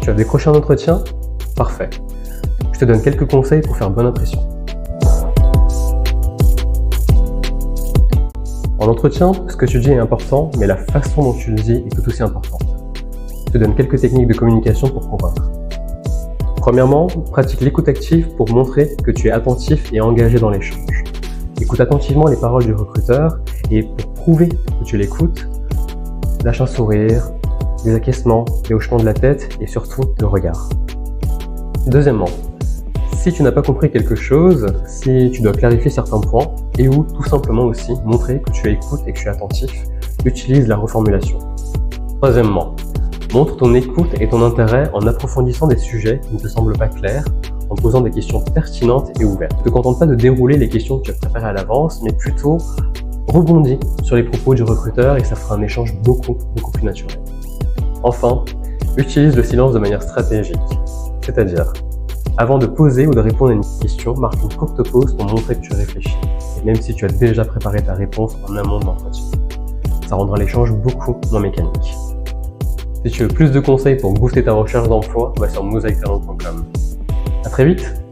Tu as décroché un entretien? Parfait. Je te donne quelques conseils pour faire bonne impression. En entretien, ce que tu dis est important, mais la façon dont tu le dis est tout aussi importante. Je te donne quelques techniques de communication pour convaincre. Premièrement, pratique l'écoute active pour montrer que tu es attentif et engagé dans l'échange. Écoute attentivement les paroles du recruteur et pour prouver que tu l'écoutes, lâche un sourire, des acquiescements, des hochements de la tête et surtout le regard. Deuxièmement, si tu n'as pas compris quelque chose, si tu dois clarifier certains points et ou tout simplement aussi montrer que tu écoutes et que tu es attentif, utilise la reformulation. Troisièmement, montre ton écoute et ton intérêt en approfondissant des sujets qui ne te semblent pas clairs, en posant des questions pertinentes et ouvertes. Ne te contente pas de dérouler les questions que tu as préparées à l'avance, mais plutôt rebondis sur les propos du recruteur et ça fera un échange beaucoup plus naturel. Enfin, utilise le silence de manière stratégique, c'est-à-dire avant de poser ou de répondre à une question, marque une courte pause pour montrer que tu réfléchis, et même si tu as déjà préparé ta réponse en amont de l'entretien. Ça rendra l'échange beaucoup moins mécanique. Si tu veux plus de conseils pour booster ta recherche d'emploi, va sur mosaictalent.com. À très vite!